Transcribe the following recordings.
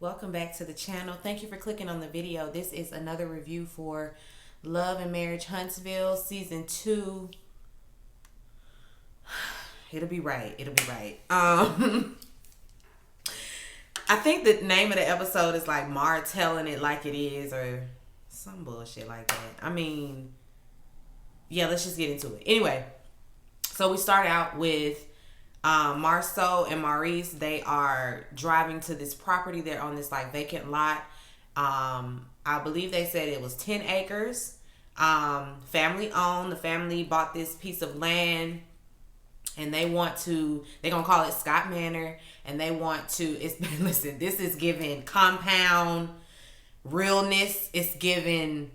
Welcome back to the channel. Thank you for clicking on the video. This is another review for Love and Marriage Huntsville season 2. It'll be right. I think the name of the episode is like Martelling It Like It Is or some bullshit like that. I mean, yeah, let's just get into it. Anyway, so we start out with Marceau and Maurice. They are driving to this property. They're on this like vacant lot. I believe they said it was 10 acres. Family owned. The family bought this piece of land and they're gonna call it Scott Manor, and they want to, listen, this is giving compound realness. It's giving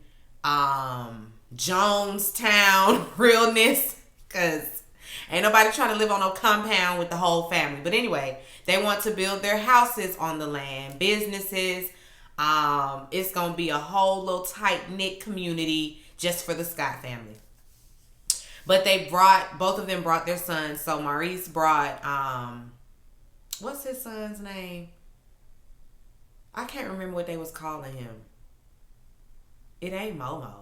Jonestown realness, because ain't nobody trying to live on no compound with the whole family. But anyway, they want to build their houses on the land, businesses. It's going to be a whole little tight-knit community just for the Scott family. But both of them brought their sons. So Maurice brought, what's his son's name? I can't remember what they was calling him. It ain't Momo.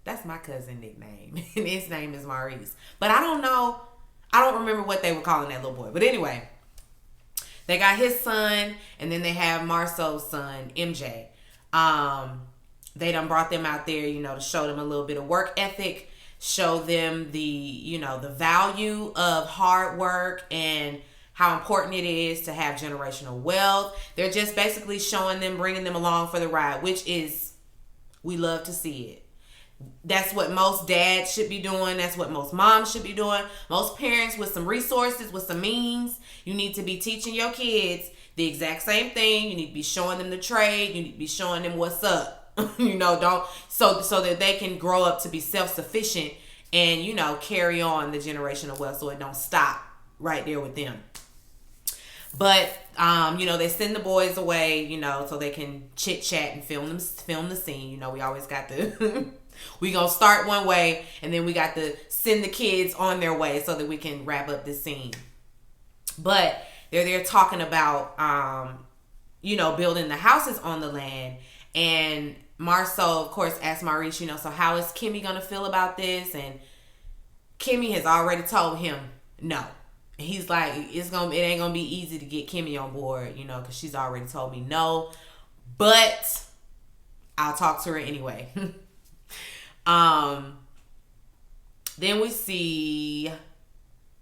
That's my cousin nickname. And his name is Maurice. But I don't remember what they were calling that little boy. But anyway, they got his son, and then they have Marceau's son, MJ. They done brought them out there, to show them a little bit of work ethic, show them the value of hard work and how important it is to have generational wealth. They're just basically showing them, bringing them along for the ride, which is, we love to see it. That's what most dads should be doing. That's what most moms should be doing. Most parents with some resources, with some means, you need to be teaching your kids the exact same thing. You need to be showing them the trade. You need to be showing them what's up. So that they can grow up to be self-sufficient and, carry on the generational wealth, so it don't stop right there with them. But, they send the boys away, so they can chit chat and film the scene. We always got to, we gonna start one way and then we got to send the kids on their way so that we can wrap up this scene. But they're there talking about, building the houses on the land. And Marceau, of course, asked Maurice, so how is Kimmie gonna feel about this? And Kimmie has already told him no. And he's like, it ain't gonna be easy to get Kimmie on board, because she's already told me no. But I'll talk to her anyway. Then we see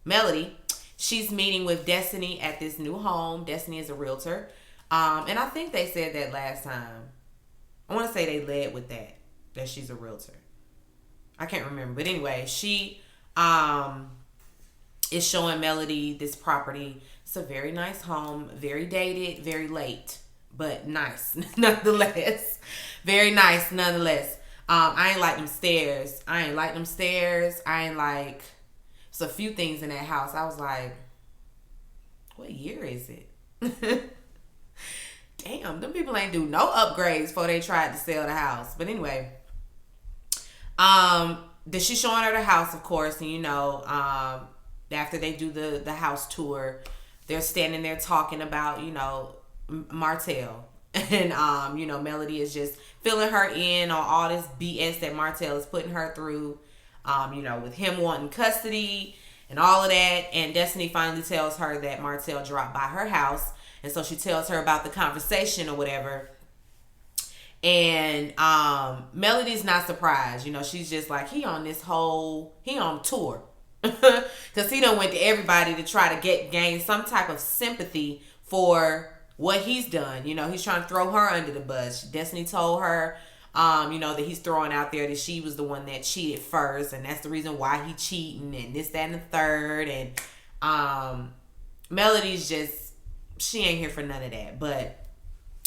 Melody. She's meeting with Destiny at this new home. Destiny is a realtor. And I think they said that last time. I want to say they led with that she's a realtor. I can't remember. But anyway, she is showing Melody this property. It's a very nice home, very dated, very late, but nice nonetheless. Very nice nonetheless. I ain't like them stairs. It's a few things in that house. I was like, what year is it? Damn, them people ain't do no upgrades before they tried to sell the house. But anyway, she's showing her the house, of course, and after they do the house tour, they're standing there talking about, Martel. And, Melody is just filling her in on all this BS that Martel is putting her through, with him wanting custody and all of that. And Destiny finally tells her that Martel dropped by her house. And so she tells her about the conversation or whatever. And Melody's not surprised. She's just like, he on tour. Because he done went to everybody to try to gain some type of sympathy for what he's done. He's trying to throw her under the bus. Destiny told her, that he's throwing out there that she was the one that cheated first. And that's the reason why he cheating and this, that, and the third. And Melody's just, she ain't here for none of that. But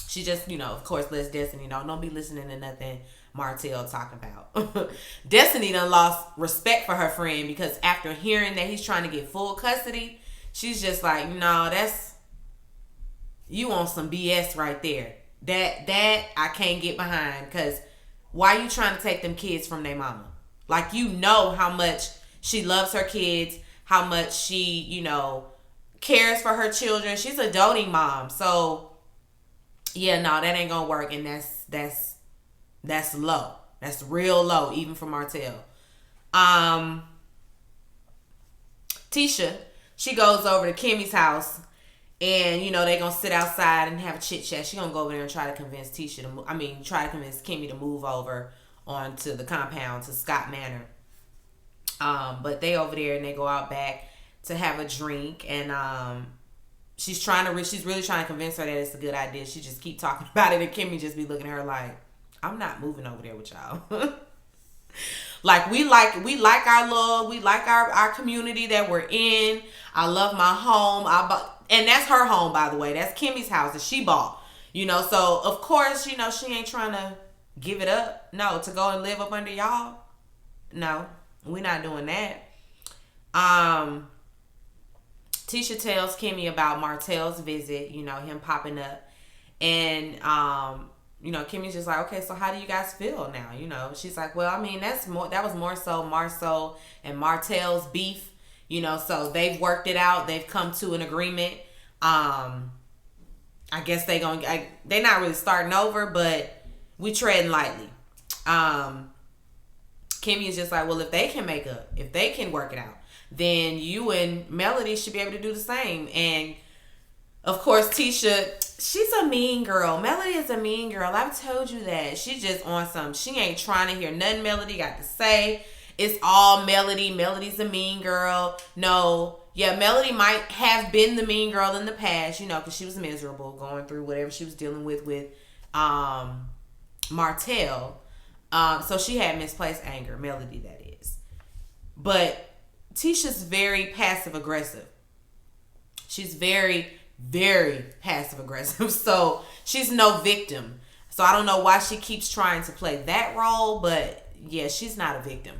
she just, of course, lets Destiny know, don't be listening to nothing Martel talking about. Destiny done lost respect for her friend, because after hearing that he's trying to get full custody, she's just like, no, that's, you on some BS right there. That I can't get behind, because why you trying to take them kids from their mama? Like, how much she loves her kids, how much she, cares for her children. She's a doting mom. So Yeah, no, that ain't gonna work, and that's low. That's real low, even for Martel. Um, Tisha, she goes over to Kimmie's house, and they gonna sit outside and have a chit chat. She gonna go over there and try to convince try to convince Kimmie to move over onto the compound to Scott Manor. But they over there and they go out back to have a drink, and she's really trying to convince her that it's a good idea. She just keep talking about it, and Kimmie just be looking at her like, I'm not moving over there with y'all. Like we like our love, we like our community that we're in. I love my home. And that's her home, by the way. That's Kimmie's house that she bought. So of course, she ain't trying to give it up. No, to go and live up under y'all. No, we're not doing that. Tisha tells Kimmie about Martel's visit, him popping up. And Kimmie's just like, okay, so how do you guys feel now? She's like, well, I mean, that was more so Marceau and Martel's beef, so they've worked it out. They've come to an agreement. I guess they're not really starting over, but we treading lightly. Kimmie is just like, well, if they can make up, if they can work it out, then you and Melody should be able to do the same. And of course, Tisha, she's a mean girl. Melody is a mean girl. I've told you that. She's just on some. She ain't trying to hear nothing Melody got to say. It's all Melody. Melody's a mean girl. No. Yeah, Melody might have been the mean girl in the past, because she was miserable going through whatever she was dealing with Martel. So she had misplaced anger. Melody, that is. But Tisha's very passive aggressive. She's very, very passive aggressive. So she's no victim. So I don't know why she keeps trying to play that role, but yeah, she's not a victim.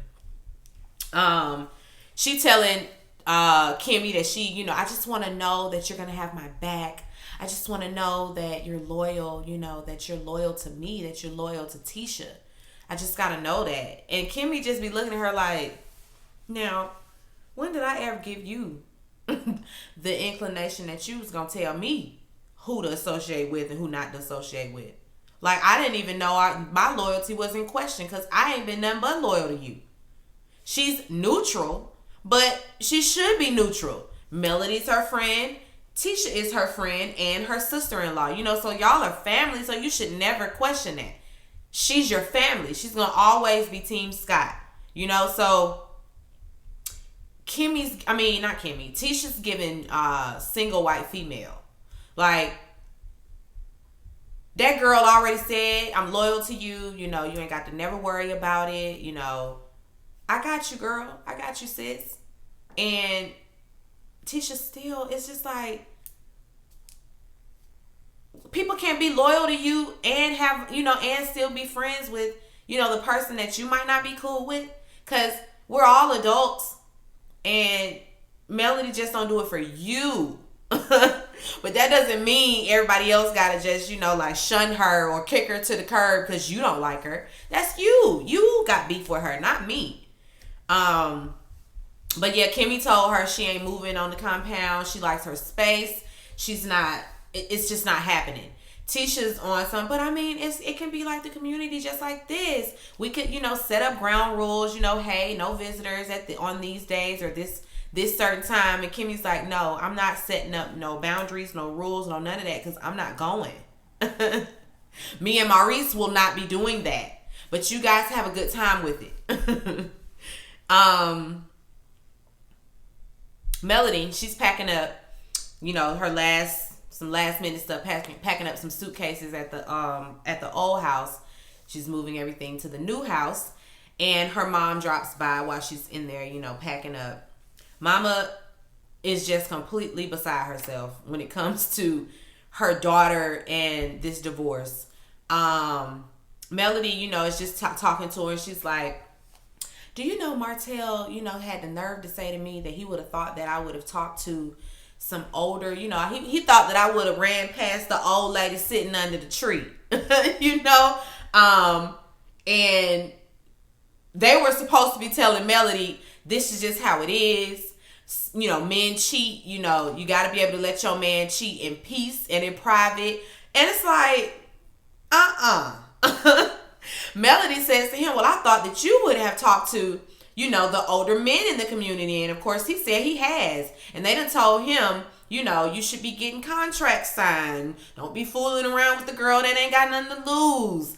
She telling Kimmie that she, I just want to know that you're gonna have my back. I just want to know that you're loyal, that you're loyal to me, that you're loyal to Tisha. I just gotta know that. And Kimmie just be looking at her like, now, when did I ever give you the inclination that you was gonna tell me who to associate with and who not to associate with? Like, I didn't even know my loyalty was in question, because I ain't been nothing but loyal to you. She's neutral, but she should be neutral. Melody's her friend, Tisha is her friend, and her sister-in-law. So y'all are family, so you should never question that. She's your family. She's gonna always be Team Scott. So Tisha's giving single white female. Like, that girl already said, I'm loyal to you. You ain't got to never worry about it. I got you, girl. I got you, sis. And Tisha still, it's just like, people can't be loyal to you and have, and still be friends with, the person that you might not be cool with. Because we're all adults. And Melody just don't do it for you. But that doesn't mean everybody else gotta just, shun her or kick her to the curb because you don't like her. That's you. You got beef with her, not me. But yeah, Kimmie told her she ain't moving on the compound. She likes her space. She's not, it's just not happening. Tisha's on some, but I mean, it can be like the community just like this. We could, set up ground rules, hey, no visitors on these days or this certain time. And Kimmie's like, no, I'm not setting up no boundaries, no rules, no none of that, because I'm not going. Me and Maurice will not be doing that. But you guys have a good time with it. Melody, she's packing up, her some last minute stuff, packing up some suitcases at the old house. She's moving everything to the new house, and her mom drops by while she's in there, packing up. Mama is just completely beside herself when it comes to her daughter and this divorce. Melody, is just talking to her, and she's like, do you know Martel, had the nerve to say to me that he would have thought that I would have talked to some older, he thought that I would have ran past the old lady sitting under the tree, and they were supposed to be telling Melody, this is just how it is. Men cheat, you got to be able to let your man cheat in peace and in private. And it's like, Melody says to him, well, I thought that you would have talked to, the older men in the community. And of course he said he has. And they done told him, you should be getting contracts signed. Don't be fooling around with the girl that ain't got nothing to lose.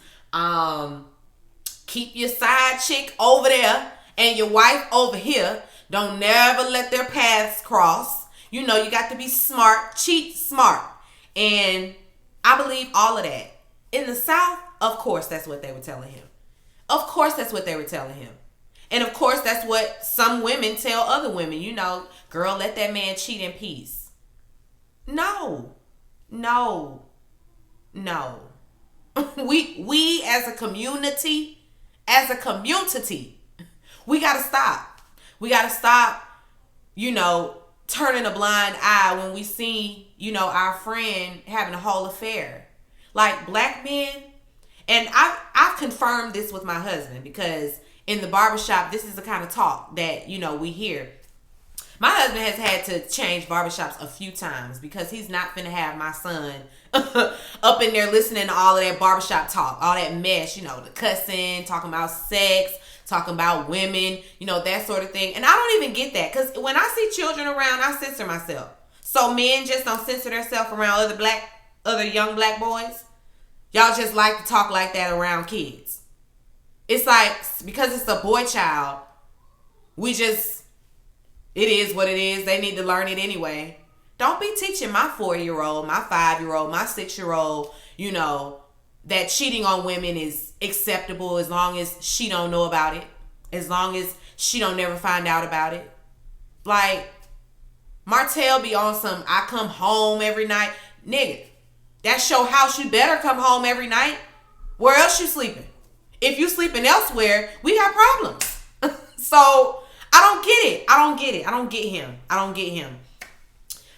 Keep your side chick over there and your wife over here. Don't never let their paths cross. You got to be smart, cheat smart. And I believe all of that. In the South, of course, that's what they were telling him. Of course, that's what they were telling him. And of course, that's what some women tell other women. Girl, let that man cheat in peace. No. We as a community, we got to stop. We got to stop, turning a blind eye when we see, our friend having a whole affair. Like black men, and I've confirmed this with my husband because in the barbershop, this is the kind of talk that, we hear. My husband has had to change barbershops a few times because he's not finna have my son up in there listening to all of that barbershop talk, all that mess, the cussing, talking about sex, talking about women, that sort of thing. And I don't even get that because when I see children around, I censor myself. So men just don't censor themselves around other young black boys. Y'all just like to talk like that around kids. It's like, because it's a boy child, it is what it is. They need to learn it anyway. Don't be teaching my 4-year-old, my 5-year-old, my 6-year-old, that cheating on women is acceptable as long as she don't know about it. As long as she don't never find out about it. Like, Martel be on some, I come home every night. Nigga, that's your house. You better come home every night. Where else you sleeping? If you sleeping elsewhere, we got problems. So, I don't get it. I don't get him.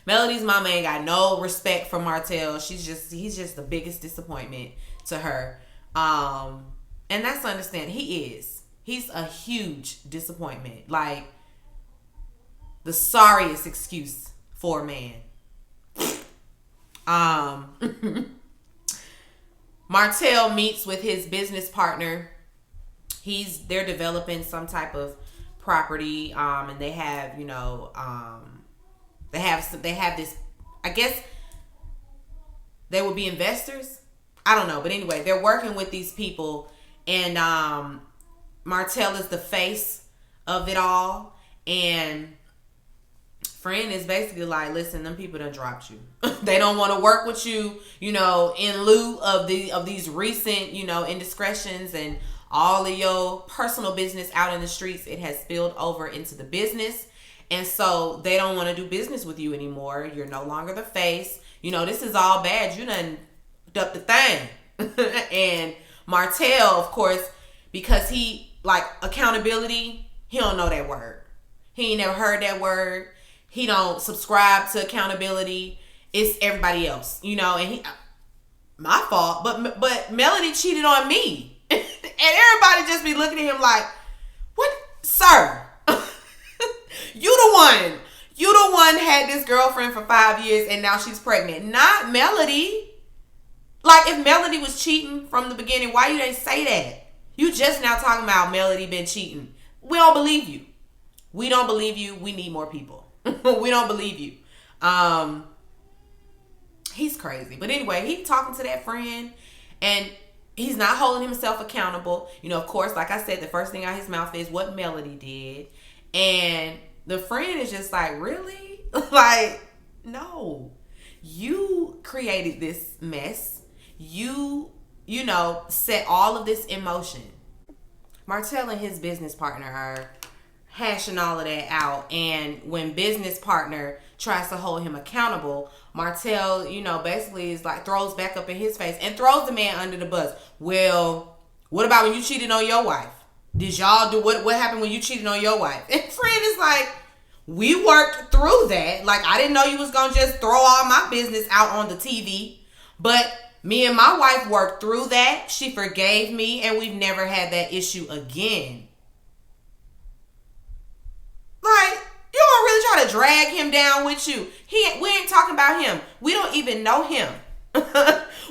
Melody's mama ain't got no respect for Martel. He's just the biggest disappointment to her. And that's to understand. He's a huge disappointment. Like, the sorriest excuse for a man. Martel meets with his business partner. They're developing some type of property, and they have, they have this, I guess they would be investors. I don't know, but anyway, they're working with these people, and Martel is the face of it all, and friend is basically like, listen, them people done dropped you. They don't want to work with you, in lieu of these recent, indiscretions and all of your personal business out in the streets. It has spilled over into the business. And so they don't want to do business with you anymore. You're no longer the face. This is all bad. You done up the thing. And Martel, of course, because he, like, accountability, he don't know that word. He ain't never heard that word. He don't subscribe to accountability. It's everybody else, and my fault. But Melody cheated on me. And everybody just be looking at him like, what, sir? You the one had this girlfriend for 5 years and now she's pregnant. Not Melody. Like, if Melody was cheating from the beginning, why you didn't say that? You just now talking about Melody been cheating. We don't believe you. We don't believe you. We need more people. We don't believe you. He's crazy. But anyway, he talking to that friend and he's not holding himself accountable. Of course, like I said, the first thing out his mouth is what Melody did. And the friend is just like, really? Like, no. You created this mess. You set all of this in motion. Martel and his business partner are hashing all of that out. And when business partner tries to hold him accountable, Martel, basically is like, throws back up in his face and throws the man under the bus. Well, what about when you cheated on your wife? Did y'all do what happened when you cheated on your wife? And friend is like, we worked through that. Like, I didn't know you was going to just throw all my business out on the TV. But me and my wife worked through that. She forgave me and we've never had that issue again. Like, you don't really try to drag him down with you. We ain't talking about him. We don't even know him.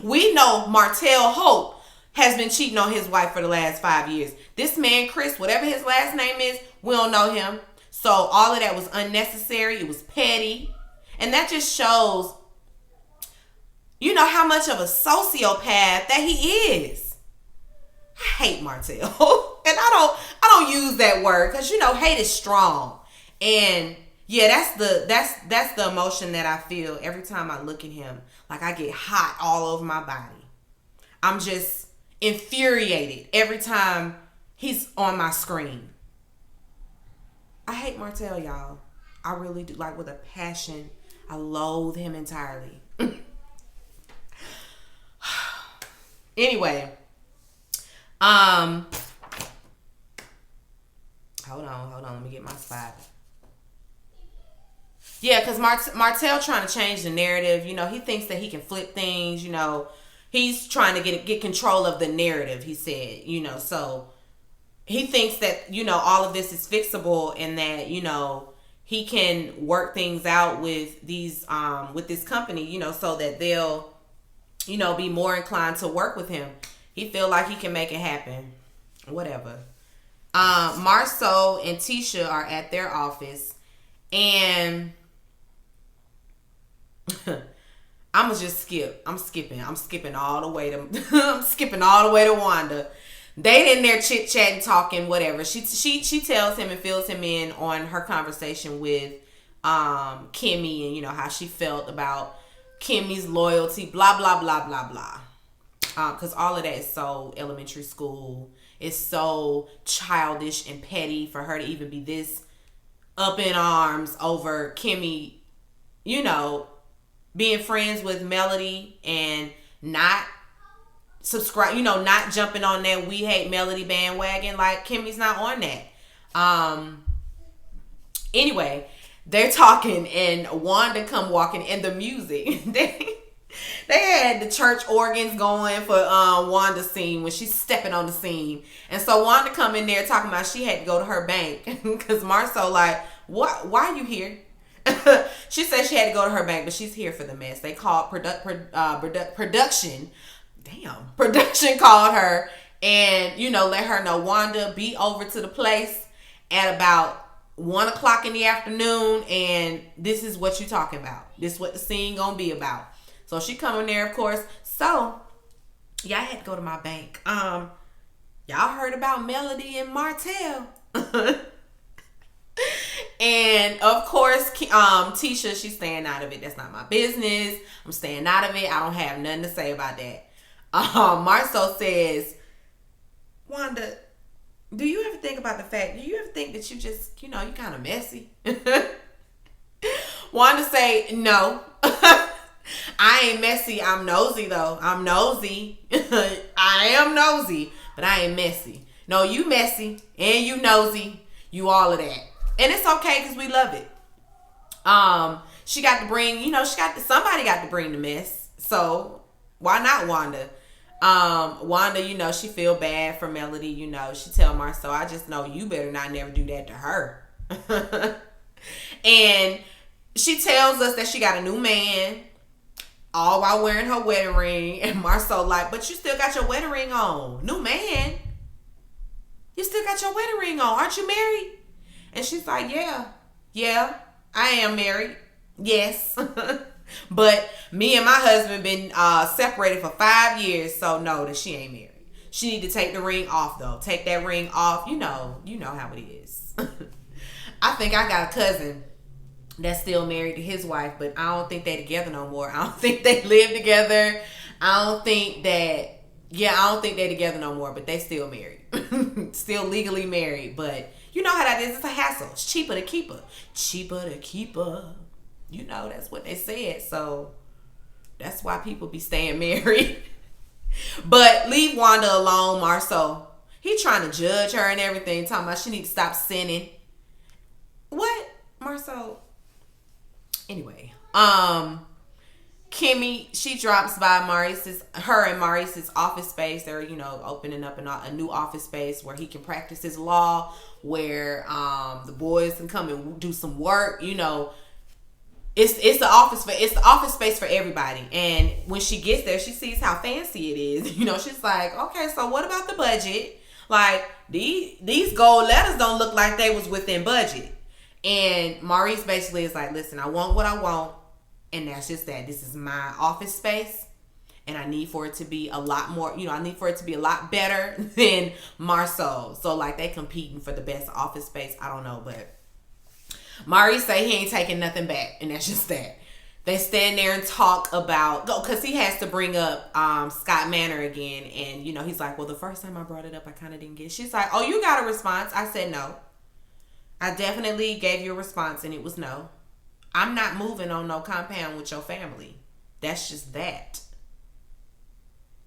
We know Martel Holt has been cheating on his wife for the last 5 years. This man, Chris, whatever his last name is, we don't know him. So all of that was unnecessary. It was petty. And that just shows, how much of a sociopath that he is. I hate Martel. And I don't use that word because, hate is strong. And yeah, that's the emotion that I feel every time I look at him. Like I get hot all over my body. I'm just infuriated every time he's on my screen. I hate Martel, y'all. I really do. Like with a passion. I loathe him entirely. Anyway. Hold on. Let me get my spot. Yeah, because Martel trying to change the narrative. He thinks that he can flip things. He's trying to get control of the narrative, he said. So he thinks that, all of this is fixable and that, he can work things out with these, with this company, so that they'll, be more inclined to work with him. He feel like he can make it happen. Whatever. Marceau and Tisha are at their office and I'm gonna just skip. I'm skipping all the way to I'm skipping all the way to Wanda. They in there chit chatting, talking, whatever. She tells him and fills him in on her conversation with Kimmie and how she felt about Kimmie's loyalty, blah blah blah blah blah. Because all of that is so elementary school. It's so childish and petty for her to even be this up in arms over Kimmie, being friends with Melody and not subscribe, not jumping on that we hate Melody bandwagon. Like Kimmie's not on that. Anyway, they're talking and Wanda come walking and the music. They had the church organs going for Wanda's scene when she's stepping on the scene. And so Wanda come in there talking about she had to go to her bank because Marceau like, what? Why are you here? She said she had to go to her bank, but she's here for the mess. They called production. Production called her and, let her know, Wanda, be over to the place at about 1:00 in the afternoon. And this is what you're talking about. This is what the scene gonna be about. So she coming there, of course. So, yeah, I had to go to my bank. Y'all heard about Melody and Martel. And, of course, Tisha, she's staying out of it. That's not my business. I'm staying out of it. I don't have nothing to say about that. Marceau says, Wanda, do you ever think about the fact, do you ever think that you just, you kind of messy? Wanda say, no. I ain't messy. I'm nosy, though. I'm nosy. I am nosy, but I ain't messy. No, you messy and you nosy. You all of that. And it's okay because we love it. She got to bring, somebody got to bring the mess. So why not Wanda? Wanda, she feel bad for Melody. She tell Marceau, I just know you better not never do that to her. And she tells us that she got a new man, all while wearing her wedding ring. And Marceau like, but you still got your wedding ring on. New man. You still got your wedding ring on. Aren't you married? And she's like, yeah, I am married. Yes. But me and my husband been separated for 5 years. So no, that she ain't married. She need to take the ring off though. Take that ring off. You know how it is. I think I got a cousin that's still married to his wife, but I don't think they together no more. I don't think they live together. I don't think they together no more, but they still married. Still legally married, but you know how that is. It's a hassle. It's cheaper to keep her. That's what they said. So that's why people be staying married. But leave Wanda alone, Marceau. He trying to judge her and everything, talking about she need to stop sinning. What? Marceau. Anyway, Kimmie, she drops by her and Maurice's office space. They're, opening up a new office space where he can practice his law, where the boys can come and do some work. it's the office space for everybody. And when she gets there, she sees how fancy it is. You know, she's like, okay, so what about the budget? Like, these gold letters don't look like they was within budget. And Maurice basically is like, listen, I want what I want, and that's just that. This is my office space, and I need for it to be a lot more, I need for it to be a lot better than Marceau. So, like, they competing for the best office space. I don't know, but Maurice say he ain't taking nothing back, and that's just that. They stand there and talk about, because he has to bring up Scott Manor again, and, he's like, well, the first time I brought it up, I kind of didn't get it. She's like, oh, you got a response? I said no. I definitely gave you a response, and it was no. I'm not moving on no compound with your family. That's just that.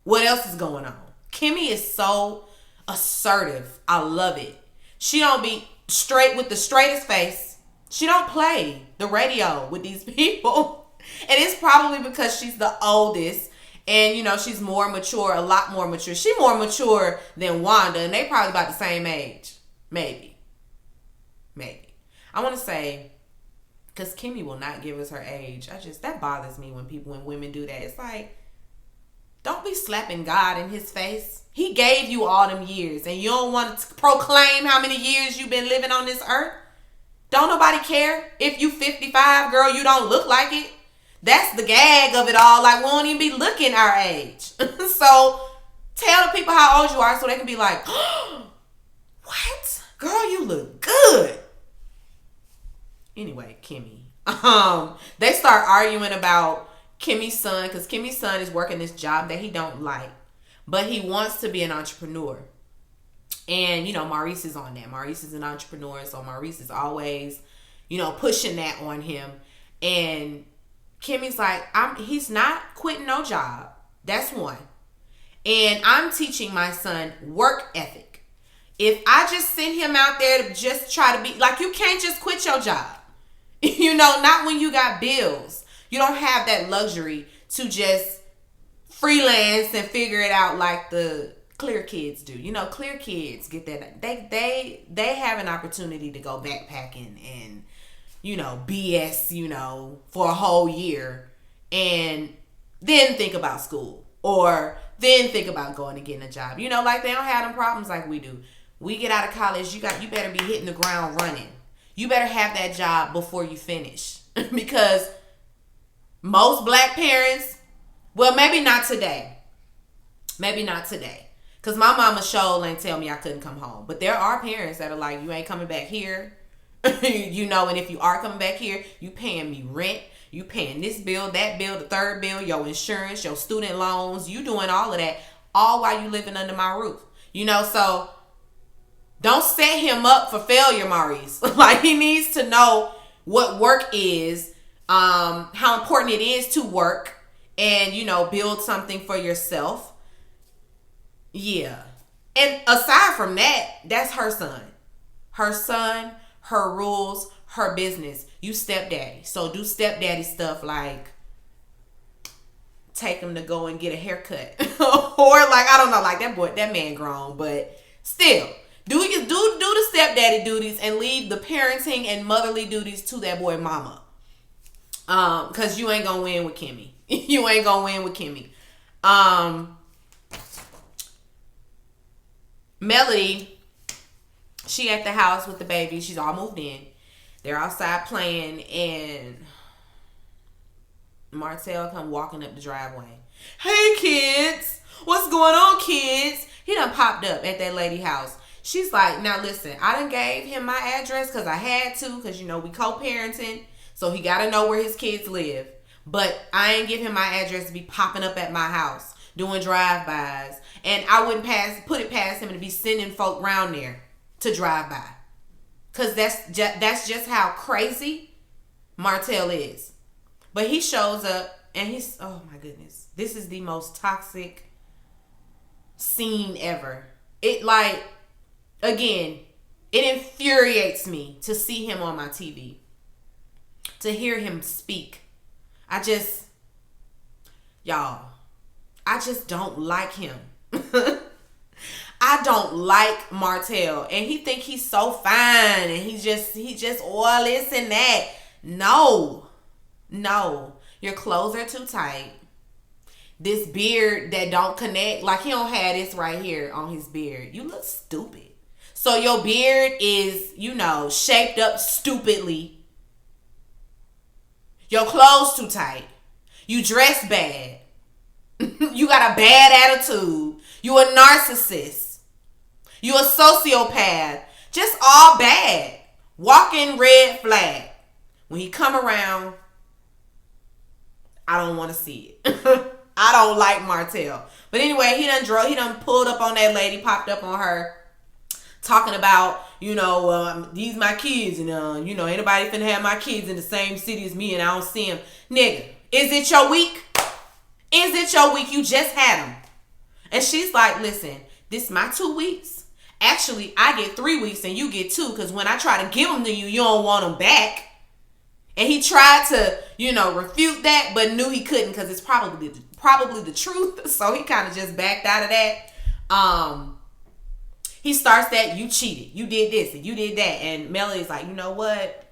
What else is going on? Kimmie is so assertive. I love it. She don't be straight with the straightest face. She don't play the radio with these people. And it's probably because she's the oldest. And, she's more mature, a lot more mature. She's more mature than Wanda. And they probably about the same age. Maybe. I want to say, because Kimmie will not give us her age. That bothers me when women do that. It's like, don't be slapping God in his face. He gave you all them years. And you don't want to proclaim how many years you've been living on this earth? Don't nobody care if you 55, girl, you don't look like it. That's the gag of it all. Like, we won't even be looking our age. So, tell the people how old you are so they can be like, oh, what? Girl, you look good. Anyway, Kimmie. They start arguing about Kimmie's son, because Kimmie's son is working this job that he don't like. But he wants to be an entrepreneur. And, Maurice is on that. Maurice is an entrepreneur, so Maurice is always, pushing that on him. And Kimmie's like, he's not quitting no job. That's one. And I'm teaching my son work ethic. If I just send him out there to just try to be, like, you can't just quit your job. Not when you got bills. You don't have that luxury to just freelance and figure it out like the clear kids do. Clear kids get that. They have an opportunity to go backpacking and, BS, for a whole year and then think about school or then think about going and getting a job. Like they don't have them problems like we do. We get out of college, you better be hitting the ground running. You better have that job before you finish. Because most black parents, well, maybe not today. Because my mama sure ain't tell me I couldn't come home. But there are parents that are like, you ain't coming back here. And if you are coming back here, you paying me rent. You paying this bill, that bill, the third bill, your insurance, your student loans. You doing all of that, all while you living under my roof. So don't set him up for failure, Maurice. Like, he needs to know what work is, how important it is to work, and, build something for yourself. Yeah. And aside from that, that's her son. Her son, her rules, her business. You stepdaddy. So do stepdaddy stuff like take him to go and get a haircut. Or like, I don't know, like that man grown, but still. Do the stepdaddy duties and leave the parenting and motherly duties to that boy mama. Cause you ain't gonna win with Kimmie. Melody, she at the house with the baby. She's all moved in. They're outside playing, and Martel come walking up the driveway. Hey kids, what's going on, kids? He done popped up at that lady house. She's like, now listen, I done gave him my address because I had to, because, we co-parenting, so he got to know where his kids live. But I ain't give him my address to be popping up at my house, doing drive-bys. And I wouldn't put it past him to be sending folk around there to drive by. Because that's just how crazy Martel is. But he shows up, and he's, oh my goodness, this is the most toxic scene ever. Again, it infuriates me to see him on my TV, to hear him speak. I just don't like him. I don't like Martel, and he think he's so fine, and he just all this and that. No, No, your clothes are too tight. This beard that don't connect, like he don't have this right here on his beard. You look stupid. So your beard is, shaped up stupidly. Your clothes too tight. You dress bad. You got a bad attitude. You a narcissist. You a sociopath. Just all bad. Walking red flag. When he come around, I don't want to see it. I don't like Martel. But anyway, he done pulled up on that lady, popped up on her, talking about, these my kids, and ain't nobody finna have my kids in the same city as me, and I don't see them. Nigga, is it your week? Is it your week? You just had them. And she's like, listen, this is my 2 weeks. Actually, I get 3 weeks and you get 2, because when I try to give them to you, you don't want them back. And he tried to, refute that, but knew he couldn't, because it's probably the truth. So he kind of just backed out of that. He starts that, you cheated, you did this, and you did that. And Melody's like, you know what?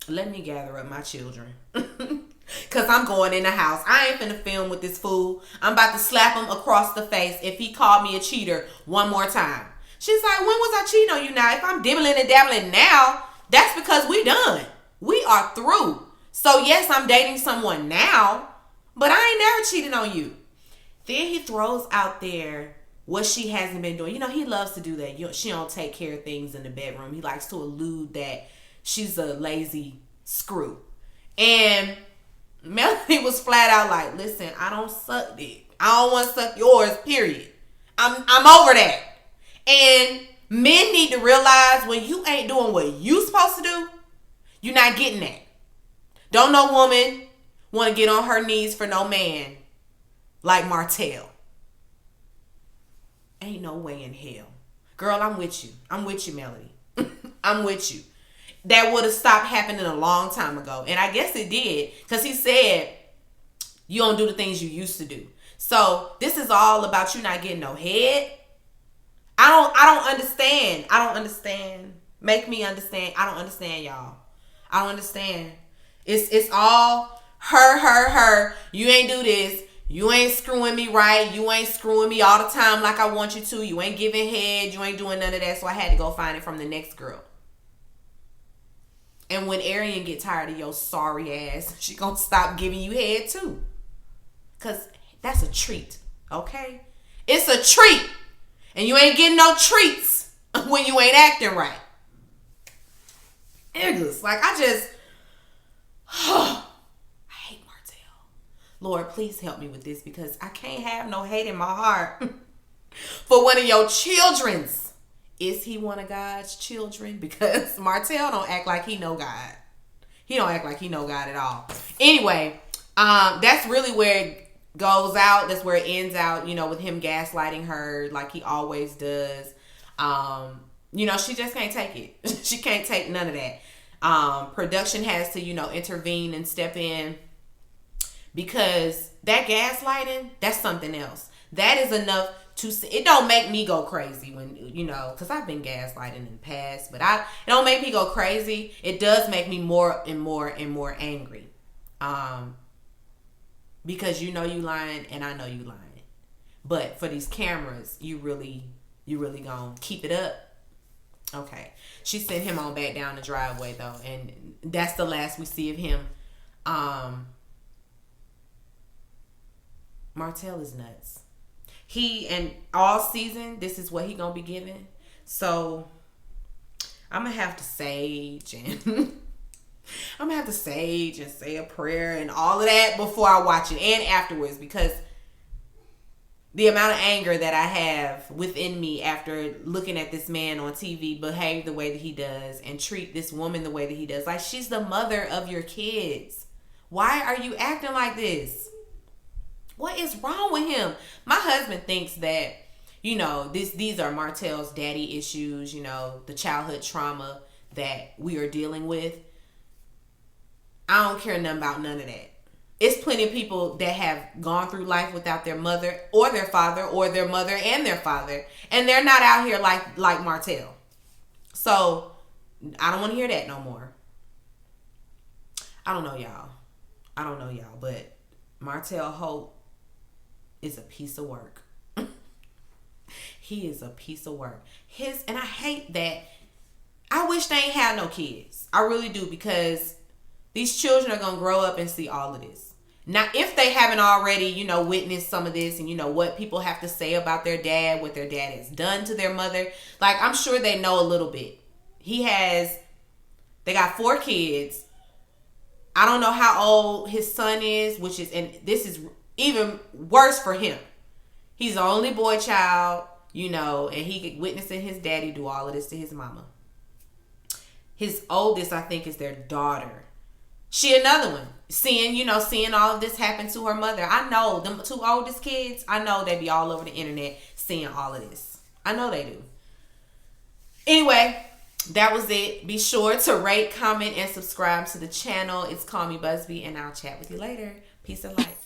Let me gather up my children. Because I'm going in the house. I ain't finna film with this fool. I'm about to slap him across the face if he called me a cheater one more time. She's like, when was I cheating on you now? If I'm dibbling and dabbling now, that's because we done. We are through. So yes, I'm dating someone now, but I ain't never cheated on you. Then he throws out there what she hasn't been doing. He loves to do that. She don't take care of things in the bedroom. He likes to allude that she's a lazy screw. And Melody was flat out like, listen, I don't suck dick. I don't want to suck yours, period. I'm over that. And men need to realize when you ain't doing what you supposed to do, you're not getting that. Don't no woman want to get on her knees for no man like Martel. Ain't no way in hell. Girl, I'm with you. I'm with you, Melody. I'm with you. That would have stopped happening a long time ago. And I guess it did. Because he said, you don't do the things you used to do. So this is all about you not getting no head. I don't understand. I don't understand. Make me understand. I don't understand, y'all. I don't understand. It's all her. You ain't do this. You ain't screwing me right. You ain't screwing me all the time like I want you to. You ain't giving head. You ain't doing none of that. So I had to go find it from the next girl. And when Arian get tired of your sorry ass, she gonna stop giving you head too. Because that's a treat. Okay? It's a treat. And you ain't getting no treats when you ain't acting right. Niggas. Like, I hate Martel. Lord, please help me with this, because I can't have no hate in my heart for one of your children's. Is he one of God's children? Because Martel don't act like he know God. He don't act like he know God at all. Anyway, that's really where it goes out. That's where it ends out, with him gaslighting her like he always does. She just can't take it. She can't take none of that. Production has to, intervene and step in, because that gaslighting, that's something else. That is enough to, it don't make me go crazy when, because I've been gaslighting in the past, but it don't make me go crazy. It does make me more and more and more angry. Because you lying and I know you lying. But for these cameras, you really gonna keep it up. Okay. She sent him on back down the driveway though, and that's the last we see of him. Martel is nuts. He, and all season, this is what he gonna be giving. So I'm gonna have to sage and I'm gonna have to sage and say a prayer and all of that before I watch it and afterwards, because the amount of anger that I have within me after looking at this man on TV behave the way that he does and treat this woman the way that he does. Like, she's the mother of your kids. Why are you acting like this? What is wrong with him? My husband thinks that, these are Martel's daddy issues, the childhood trauma that we are dealing with. I don't care nothing about none of that. It's plenty of people that have gone through life without their mother or their father, or their mother and their father, and they're not out here like Martel. So I don't want to hear that no more. I don't know, y'all. I don't know y'all, but Martel Holt is a piece of work. He is a piece of work. And I hate that. I wish they ain't have no kids. I really do, because these children are going to grow up and see all of this. Now, if they haven't already, you know, witnessed some of this and, you know, what people have to say about their dad, what their dad has done to their mother, like, I'm sure they know a little bit. They got 4 kids. I don't know how old his son is, and this is even worse for him. He's the only boy child, you know, and he witnessing his daddy do all of this to his mama. His oldest, I think, is their daughter. She another one. Seeing all of this happen to her mother. I know them 2 oldest kids, I know they be all over the internet seeing all of this. I know they do. Anyway, that was it. Be sure to rate, comment, and subscribe to the channel. It's Call Me Busby, and I'll chat with you later. Peace and light.